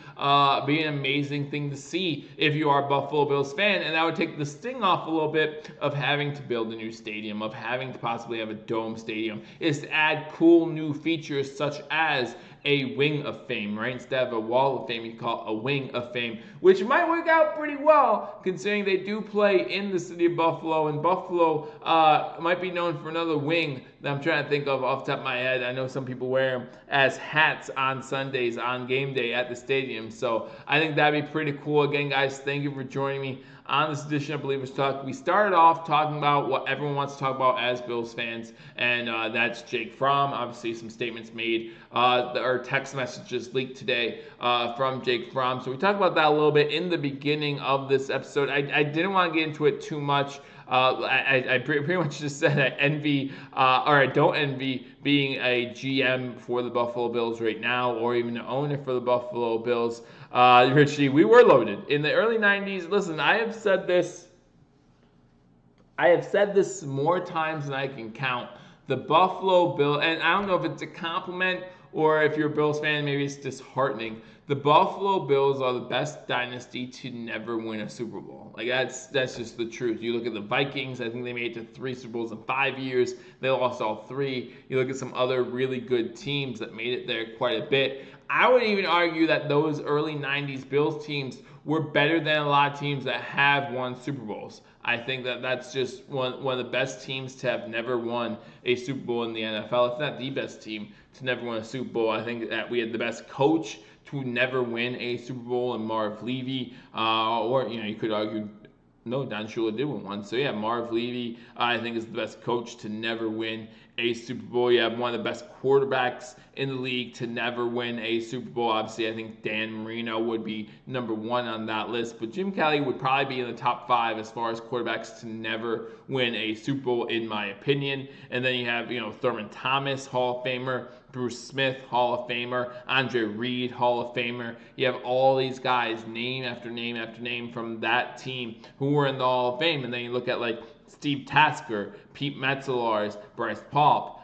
be an amazing thing to see if you are a Buffalo Bills fan, and that would take the sting off a little bit of having to build a new stadium, of having to possibly have a dome stadium, is to add cool new features such as a wing of fame, right? Instead of a wall of fame, you call it a wing of fame, which might work out pretty well considering they do play in the city of Buffalo, and Buffalo might be known for another wing that I'm trying to think of off the top of my head. I know some people wear them as hats on Sundays on game day at the stadium, so I think that'd be pretty cool. Again, guys, thank you for joining me on this edition of Believers Talk. We started off talking about what everyone wants to talk about as Bills fans, and that's Jake Fromm. Obviously, some statements made, or text messages leaked today from Jake Fromm. So we talked about that a little bit in the beginning of this episode. I didn't want to get into it too much. I pretty much just said I envy, or I don't envy being a GM for the Buffalo Bills right now, or even an owner for the Buffalo Bills. Richie, we were loaded in the early 90s. Listen, I have said this more times than I can count. The Buffalo Bills, and I don't know if it's a compliment or if you're a Bills fan, maybe it's disheartening. The Buffalo Bills are the best dynasty to never win a Super Bowl. Like that's just the truth. You look at the Vikings, I think they made it to 3 Super Bowls in 5 years. They lost all 3. You look at some other really good teams that made it there quite a bit. I would even argue that those early 90s Bills teams were better than a lot of teams that have won Super Bowls. I think that's just one of the best teams to have never won a Super Bowl in the NFL. It's not the best team to never win a Super Bowl. I think that we had the best coach to never win a Super Bowl in Marv Levy, or you could argue no, Don Shula did win one. So yeah, Marv Levy, I think, is the best coach to never win a Super Bowl. You have one of the best quarterbacks in the league to never win a Super Bowl. Obviously, I think Dan Marino would be number 1 on that list, but Jim Kelly would probably be in the top 5 as far as quarterbacks to never win a Super Bowl, in my opinion. And then you have, Thurman Thomas, Hall of Famer, Bruce Smith, Hall of Famer, Andre Reed, Hall of Famer. You have all these guys, name after name after name from that team who were in the Hall of Fame. And then you look at like Steve Tasker, Pete Metzelaars, Bryce Paup,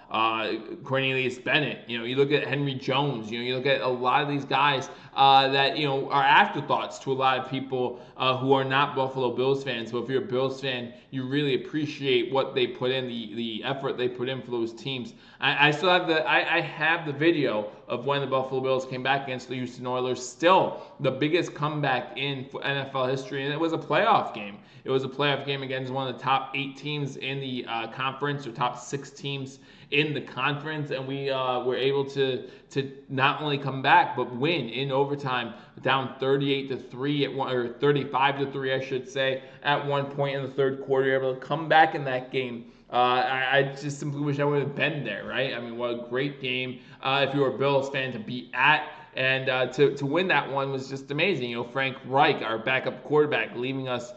Cornelius Bennett. You look at Henry Jones. You look at a lot of these guys that are afterthoughts to a lot of people who are not Buffalo Bills fans. But if you're a Bills fan, you really appreciate what they put in, the effort they put in for those teams. I still have I have the video of when the Buffalo Bills came back against the Houston Oilers. Still the biggest comeback in NFL history, and it was a playoff game. It was a playoff game against one of the top 8 teams in the conference, or top 6 teams in the conference, and we were able to not only come back but win in overtime, down 38-3 at one, or 35-3, I should say, at one point in the third quarter. Able to come back in that game. I just simply wish I would have been there, right? I mean, what a great game if you were a Bills fan to be at. And to win that one was just amazing. Frank Reich, our backup quarterback, leading us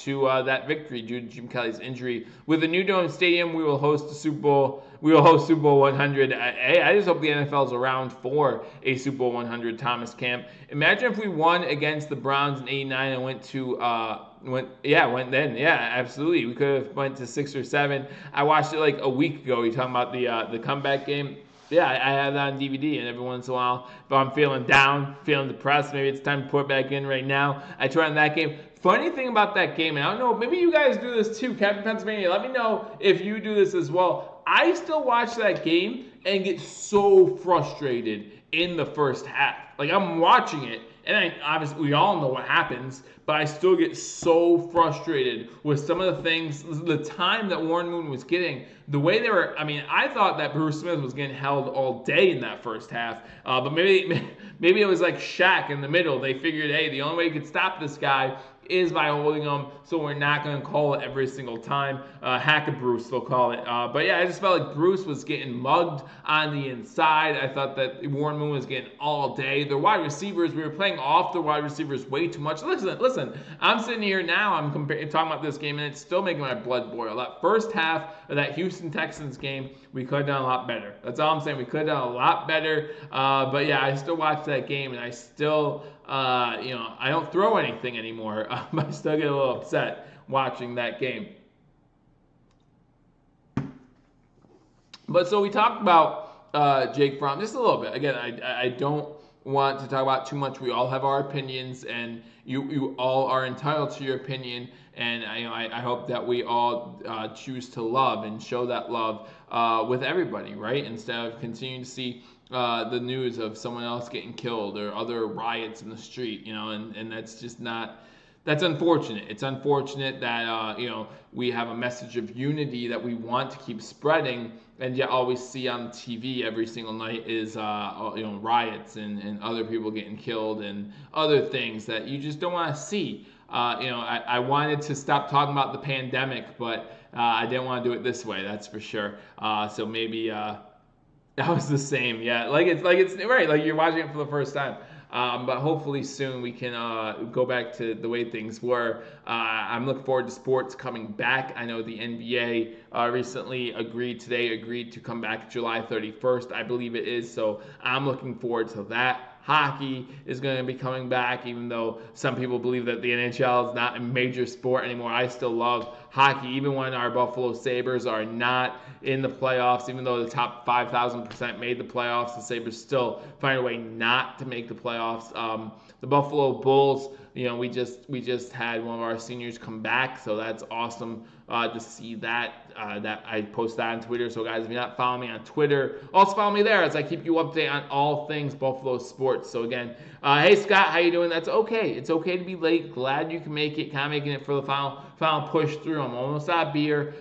to that victory due to Jim Kelly's injury. With the new Dome Stadium, we will host the Super Bowl. We will host Super Bowl 100. I just hope the NFL's around for a Super Bowl 100. Thomas Kemp. Imagine if we won against the Browns in '89 and went then. Yeah, absolutely. We could have went to 6 or 7. I watched it like a week ago. You're talking about the comeback game. Yeah, I have that on DVD, and every once in a while, if I'm feeling down, feeling depressed, maybe it's time to put it back in right now, I turn on that game. Funny thing about that game, and I don't know, maybe you guys do this too, Captain Pennsylvania, let me know if you do this as well. I still watch that game and get so frustrated in the first half. Like, I'm watching it, and obviously we all know what happens, but I still get so frustrated with some of the things, the time that Warren Moon was getting, the way they were. I mean, I thought that Bruce Smith was getting held all day in that first half, but maybe it was like Shaq in the middle. They figured, hey, the only way you could stop this guy is by holding him, so we're not going to call it every single time. Hack a Bruce, they'll call it. But yeah, I just felt like Bruce was getting mugged on the inside. I thought that Warren Moon was getting all day. Their wide receivers, we were playing off the wide receivers way too much. Listen, I'm sitting here now, I'm talking about this game, and it's still making my blood boil. That first half of that Houston Texans game, we could have done a lot better. That's all I'm saying. We could have done a lot better. But yeah, I still watch that game, and I still, I don't throw anything anymore. I still get a little upset watching that game. But so we talked about Jake Fromm just a little bit. Again, I don't want to talk about too much. We all have our opinions, and you all are entitled to your opinion. And I hope that we all choose to love and show that love with everybody, right? Instead of continuing to see the news of someone else getting killed or other riots in the street, and that's just not. That's unfortunate. It's unfortunate that we have a message of unity that we want to keep spreading, and yet all we see on TV every single night is riots and other people getting killed and other things that you just don't want to see. I wanted to stop talking about the pandemic, but I didn't want to do it this way. That's for sure. So maybe that was the same. Yeah, like it's right. Like you're watching it for the first time. But hopefully soon we can go back to the way things were. I'm looking forward to sports coming back. I know the NBA recently agreed to come back July 31st, I believe it is. So I'm looking forward to that. Hockey is going to be coming back, even though some people believe that the NHL is not a major sport anymore. I still love hockey, even when our Buffalo Sabres are not in the playoffs, even though the top 5,000% made the playoffs, the Sabres still find a way not to make the playoffs. The Buffalo Bulls, we just had one of our seniors come back, so that's awesome to see that. That I post that on Twitter. So guys, if you're not following me on Twitter, also follow me there as I keep you updated on all things Buffalo sports. So again, hey Scott, how you doing? That's okay. It's okay to be late. Glad you can make it. Kind of making it for the final push through. I'm almost out of beer.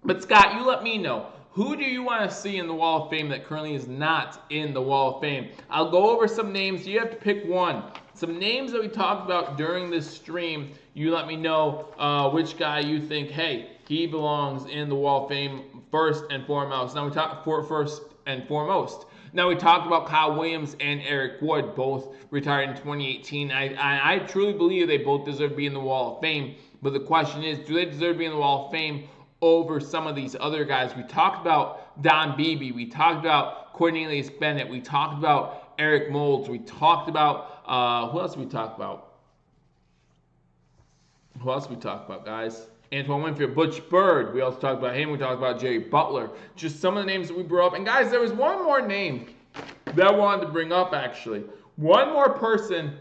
But Scott, you let me know. Who do you want to see in the Wall of Fame that currently is not in the Wall of Fame? I'll go over some names. You have to pick one. Some names that we talked about during this stream. You let me know which guy you think, hey, he belongs in the Wall of Fame first and foremost. Now we talk first and foremost. Now we talked about Kyle Williams and Eric Wood, both retired in 2018. I truly believe they both deserve to be in the Wall of Fame. But the question is, do they deserve to be in the Wall of Fame over some of these other guys? We talked about Don Beebe. We talked about Cornelius Bennett. We talked about Eric Moulds. We talked about, who else we talked about? Who else we talked about, guys? Antoine Winfield, Butch Bird. We also talked about him. We talked about Jerry Butler. Just some of the names that we brought up. And guys, there was one more name that I wanted to bring up, actually. One more person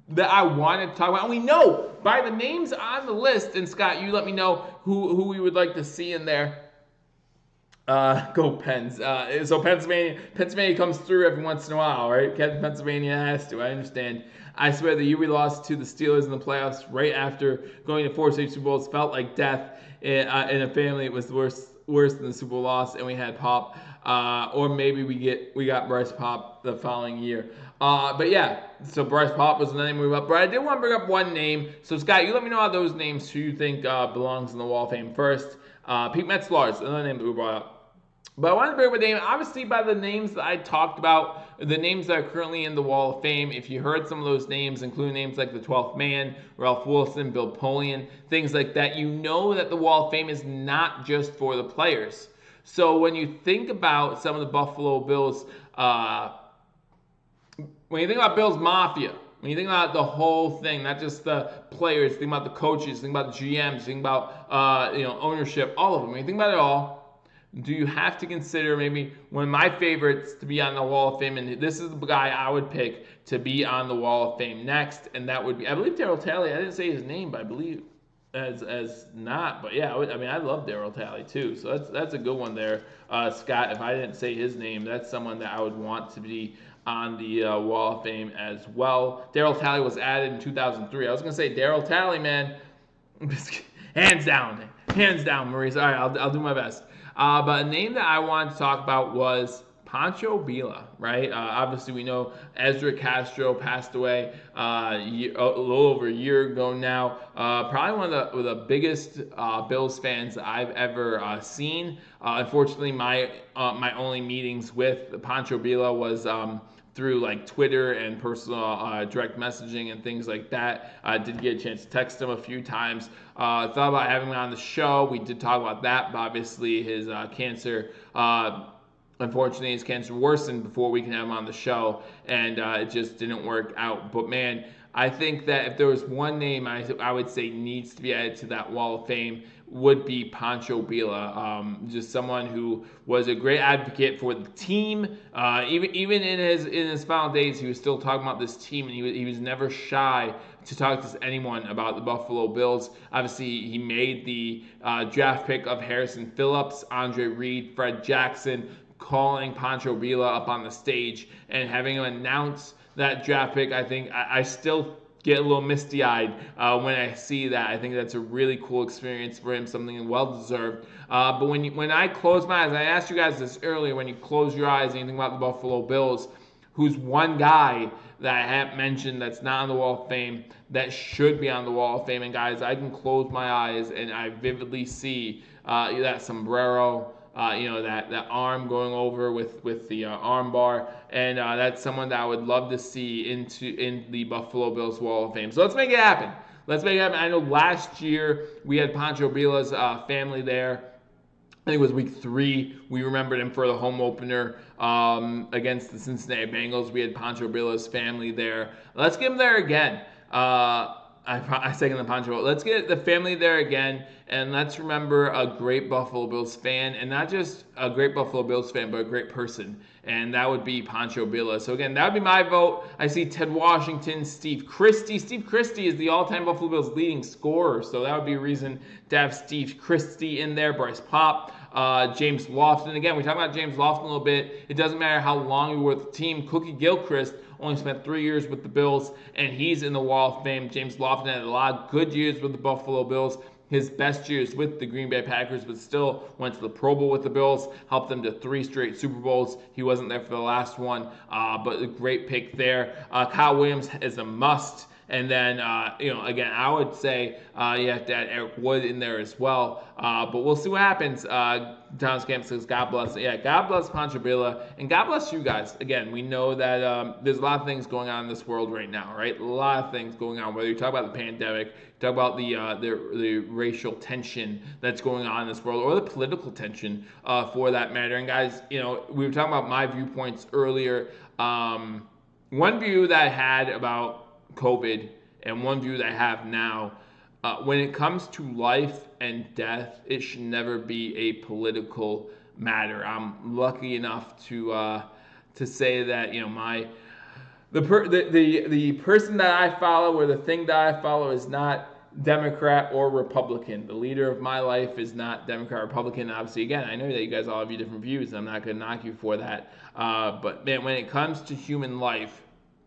that I wanted to talk about. And we know by the names on the list, and Scott, you let me know who we would like to see in there. Go Pens. So Pennsylvania comes through every once in a while, right? Pennsylvania has to. I understand. I swear the year we lost to the Steelers in the playoffs right after going to 4 straight Super Bowls felt like death in a family. It was worse than the Super Bowl loss, and we had Pop. Or maybe we got Bryce Pop the following year. But yeah, so Bryce Pop was the name we up. But I did want to bring up one name. So Scott, you let me know out those names who you think belongs in the Wall of Fame first. Pete Metzelaars, another name that we brought up. But I want to bring up a name, obviously by the names that I talked about, the names that are currently in the Wall of Fame. If you heard some of those names, including names like the 12th Man, Ralph Wilson, Bill Polian, things like that, you know that the Wall of Fame is not just for the players. So when you think about some of the Buffalo Bills, when you think about Bills Mafia, when you think about the whole thing, not just the players, think about the coaches, think about the GMs, think about ownership, all of them. When you think about it all, do you have to consider maybe one of my favorites to be on the Wall of Fame? And this is the guy I would pick to be on the Wall of Fame next, and that would be, I believe, Darryl Talley. I didn't say his name, but I believe as not. But yeah, I love Darryl Talley too. So that's a good one there, Scott. If I didn't say his name, that's someone that I would want to be on the Wall of Fame as well. Darryl Talley was added in 2003. I was gonna say Darryl Talley, man. hands down, Maurice. All right, I'll do my best. But a name that I wanted to talk about was Pancho Villa, right? Obviously, we know Ezra Castro passed away a little over a year ago now. Probably one of the biggest Bills fans that I've ever seen. Unfortunately, my only meetings with Pancho Villa was through like Twitter and personal direct messaging and things like that. I did get a chance to text him a few times. Thought about having him on the show. We did talk about that, but obviously his cancer, unfortunately his cancer worsened before we can have him on the show, and it just didn't work out. But man, I think that if there was one name I would say needs to be added to that Wall of Fame, would be Pancho Villa. Just someone who was a great advocate for the team. Even in his final days, he was still talking about this team, and he was never shy to talk to anyone about the Buffalo Bills. Obviously, he made the draft pick of Harrison Phillips, Andre Reed, Fred Jackson, calling Pancho Villa up on the stage and having him announce that draft pick. I think I still get a little misty-eyed when I see that. I think that's a really cool experience for him, something well-deserved. But when I close my eyes, I asked you guys this earlier, when you close your eyes and you think about the Buffalo Bills, who's one guy that I haven't mentioned that's not on the Wall of Fame that should be on the Wall of Fame? And guys, I can close my eyes and I vividly see that sombrero, that arm going over with the arm bar, and that's someone that I would love to see in the Buffalo Bills Wall of Fame. So let's make it happen. Let's make it happen. I know last year we had Pancho Villa's family there. I think it was week 3. We remembered him for the home opener against the Cincinnati Bengals. We had Pancho Villa's family there. Let's get him there again. I second the Pancho. Let's get the family there again, and let's remember a great Buffalo Bills fan, and not just a great Buffalo Bills fan, but a great person, and that would be Pancho Villa. So again, that would be my vote. I see Ted Washington, Steve Christie. Steve Christie is the all-time Buffalo Bills leading scorer, so that would be a reason to have Steve Christie in there. Bryce Pop, James Lofton. Again, we talk about James Lofton a little bit. It doesn't matter how long you were with the team. Cookie Gilchrist only spent 3 years with the Bills, and he's in the Wall of Fame. James Lofton had a lot of good years with the Buffalo Bills. His best years with the Green Bay Packers, but still went to the Pro Bowl with the Bills, helped them to 3 straight Super Bowls. He wasn't there for the last one, but a great pick there. Kyle Williams is a must. And then, again, I would say you have to add Eric Wood in there as well. But we'll see what happens. Thomas Kemp says, God bless. Yeah, God bless Pancho Villa. And God bless you guys. Again, we know that there's a lot of things going on in this world right now, right? A lot of things going on. Whether you talk about the pandemic, you talk about the racial tension that's going on in this world, or the political tension for that matter. And guys, we were talking about my viewpoints earlier. One view that I had about COVID and one view that I have now, when it comes to life and death, it should never be a political matter. I'm lucky enough to say that the person that I follow, or the thing that I follow, is not Democrat or Republican. The leader of my life is not Democrat or Republican. Obviously, again, I know that you guys all have your different views, and I'm not going to knock you for that. But man, when it comes to human life,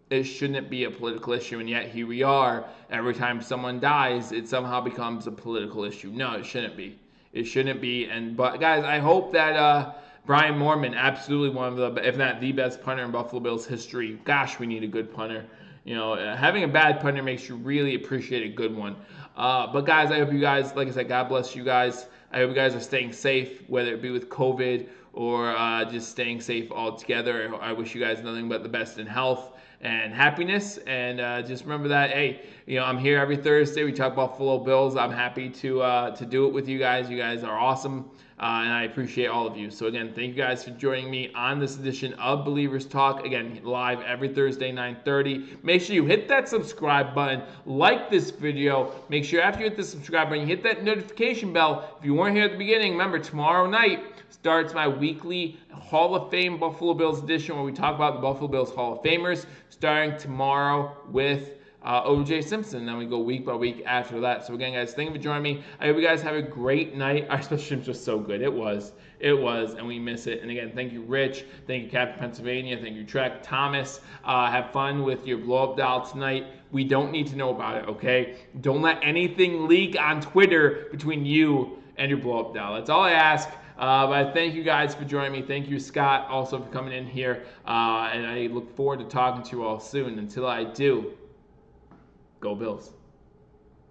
it shouldn't be a political issue, and yet here we are. Every time someone dies, it somehow becomes a political issue. No, it shouldn't be. It shouldn't be. But guys, I hope that Brian Moorman, absolutely one of the, if not the best punter in Buffalo Bills history. Gosh, we need a good punter. Having a bad punter makes you really appreciate a good one. But guys, I hope you guys, like I said, God bless you guys. I hope you guys are staying safe, whether it be with COVID or just staying safe altogether. I wish you guys nothing but the best in health and happiness, and just remember that, hey, I'm here every Thursday. We talk Buffalo Bills. I'm happy to do it with you guys. You guys are awesome, and I appreciate all of you. So again, thank you guys for joining me on this edition of Believers Talk. Again, live every Thursday, 9:30. Make sure you hit that subscribe button, like this video. Make sure after you hit the subscribe button, you hit that notification bell. If you weren't here at the beginning, remember, tomorrow night starts my weekly Hall of Fame Buffalo Bills edition, where we talk about the Buffalo Bills Hall of Famers, starting tomorrow with O.J. Simpson. Then we go week by week after that. So again, guys, thank you for joining me. I hope you guys have a great night. Our special stream's just so good. It was, and we miss it. And again, thank you, Rich. Thank you, Captain Pennsylvania. Thank you, Trek. Thomas, have fun with your blow-up doll tonight. We don't need to know about it, okay? Don't let anything leak on Twitter between you and your blow-up doll. That's all I ask. But thank you guys for joining me. Thank you, Scott, also for coming in here. And I look forward to talking to you all soon. Until I do, go Bills.